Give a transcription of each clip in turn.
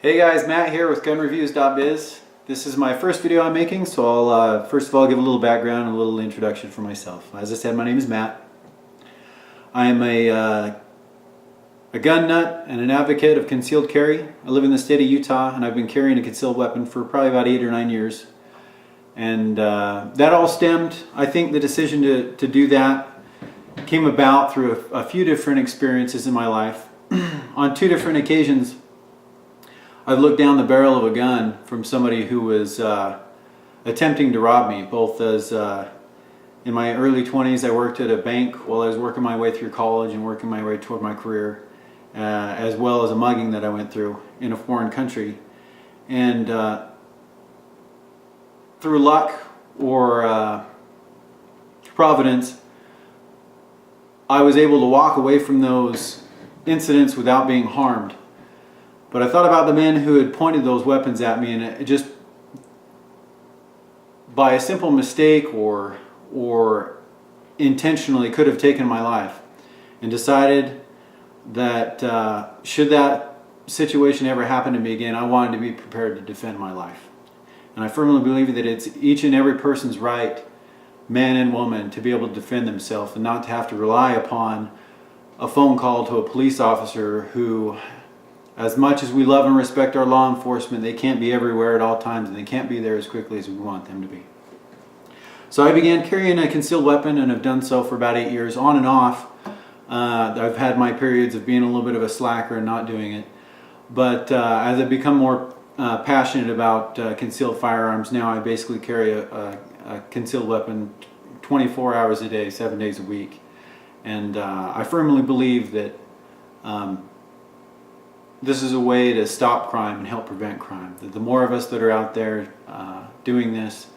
Hey guys, Matt here with GunReviewsDotBiz. This is my first video I'm making, so I'll first of all give a little background and a little introduction for myself. As I said, my name is Matt. I am a gun nut and an advocate of concealed carry. I live in the state of Utah and I've been carrying a concealed weapon for probably about 8 or 9 years. And that all stemmed, I think the decision to do that came about through a few different experiences in my life. On 2 different occasions, I've looked down the barrel of a gun from somebody who was attempting to rob me, both as in my early 20s I worked at a bank while I was working my way through college and working my way toward my career, as well as a mugging that I went through in a foreign country. And through luck or providence, I was able to walk away from those incidents without being harmed. But I thought about the men who had pointed those weapons at me, and it just, by a simple mistake or intentionally, could have taken my life, and decided that should that situation ever happen to me again, I wanted to be prepared to defend my life. And I firmly believe that it's each and every person's right, man and woman, to be able to defend themselves and not to have to rely upon a phone call to a police officer who, as much as we love and respect our law enforcement, they can't be everywhere at all times, and they can't be there as quickly as we want them to be. So I began carrying a concealed weapon and have done so for about 8 years, on and off. I've had my periods of being a little bit of a slacker and not doing it. But as I've become more passionate about concealed firearms, now I basically carry a concealed weapon 24 hours a day, 7 days a week. And I firmly believe that this is a way to stop crime and help prevent crime. The more of us that are out there doing this,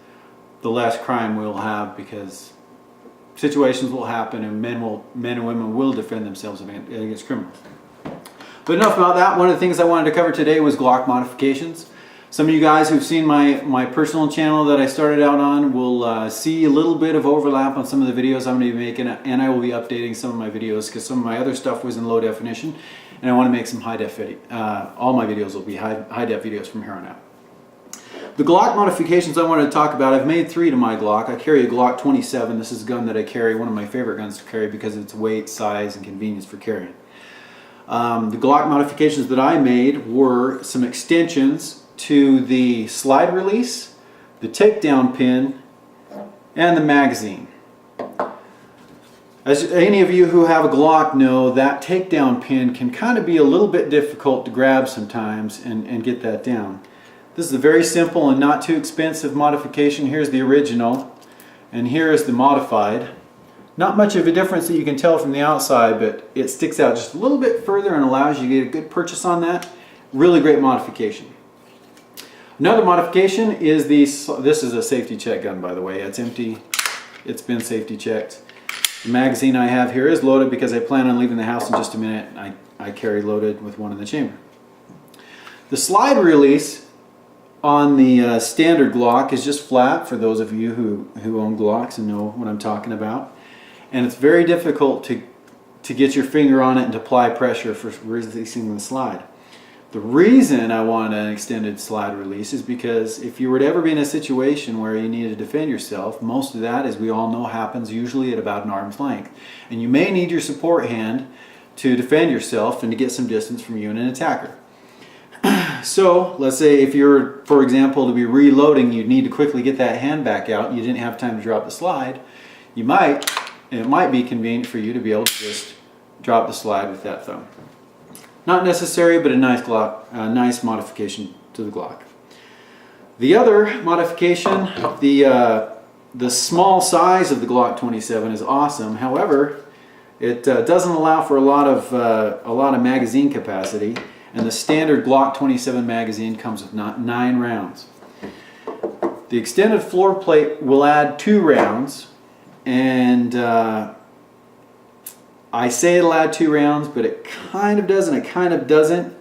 the less crime we'll have, because situations will happen and men and women will defend themselves against criminals. But enough about that. One of the things I wanted to cover today was Glock modifications. Some of you guys who've seen my personal channel that I started out on will see a little bit of overlap on some of the videos I'm going to be making, and I will be updating some of my videos because some of my other stuff was in low definition, and I want to make some high def video. All my videos will be high def videos from here on out. The Glock modifications I wanted to talk about, I've made 3 to my Glock. I carry a Glock 27. This is a gun that I carry, one of my favorite guns to carry because of its weight, size, and convenience for carrying. The Glock modifications that I made were some extensions to the slide release, the takedown pin, and the magazine. As any of you who have a Glock know, that takedown pin can kind of be a little bit difficult to grab sometimes and get that down. This is a very simple and not too expensive modification. Here's the original, and here is the modified. Not much of a difference that you can tell from the outside, but it sticks out just a little bit further and allows you to get a good purchase on that. Really great modification. Another modification is this is a safety check gun, by the way. It's empty. It's been safety checked. The magazine I have here is loaded because I plan on leaving the house in just a minute. I carry loaded with one in the chamber. The slide release on the standard Glock is just flat, for those of you who own Glocks and know what I'm talking about. And it's very difficult to get your finger on it and to apply pressure for releasing the slide. The reason I want an extended slide release is because if you were to ever be in a situation where you need to defend yourself, most of that, as we all know, happens usually at about an arm's length. And you may need your support hand to defend yourself and to get some distance from you and an attacker. So let's say if you're, for example, to be reloading, you'd need to quickly get that hand back out and you didn't have time to drop the slide, it might be convenient for you to be able to just drop the slide with that thumb. Not necessary, but a nice modification to the Glock. The other modification, the small size of the Glock 27 is awesome. However, it doesn't allow for a lot of magazine capacity, and the standard Glock 27 magazine comes with 9 rounds. The extended floor plate will add 2 rounds, and I say it'll add 2 rounds, but it kind of does and it kind of doesn't.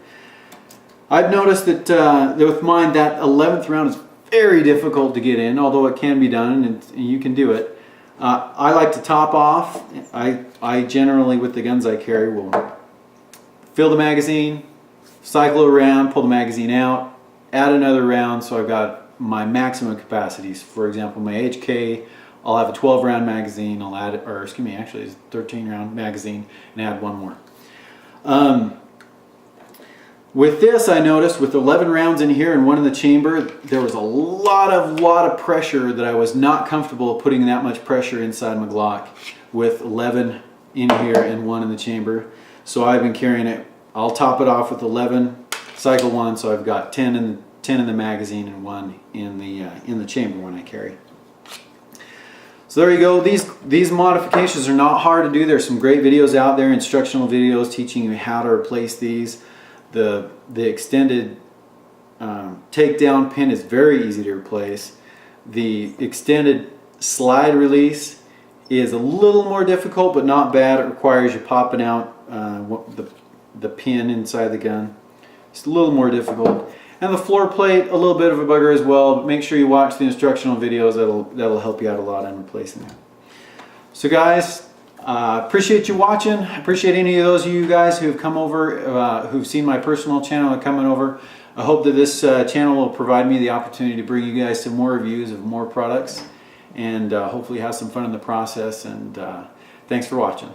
I've noticed that with mine, that 11th round is very difficult to get in, although it can be done and you can do it. I like to top off. I generally, with the guns I carry, will fill the magazine, cycle around, pull the magazine out, add another round, so I've got my maximum capacities. For example, my HK, I'll have a 12 round magazine, I'll add, or excuse me, actually it's a 13 round magazine, and add one more. With this, I noticed with 11 rounds in here and one in the chamber, there was a lot of pressure that I was not comfortable putting that much pressure inside my Glock with 11 in here and one in the chamber. So I've been carrying it. I'll top it off with 11, cycle 1, so I've got 10 in the magazine and 1 in the chamber when I carry. So there you go. These modifications are not hard to do. There's some great videos out there, instructional videos teaching you how to replace these. The extended takedown pin is very easy to replace. The extended slide release is a little more difficult, but not bad. It requires you popping out the pin inside the gun. It's a little more difficult. And the floor plate, a little bit of a bugger as well, but make sure you watch the instructional videos. That'll help you out a lot in replacing it. So guys, appreciate you watching. Appreciate any of those of you guys who've come over, who've seen my personal channel and coming over. I hope that this channel will provide me the opportunity to bring you guys some more reviews of more products, and hopefully have some fun in the process. And thanks for watching.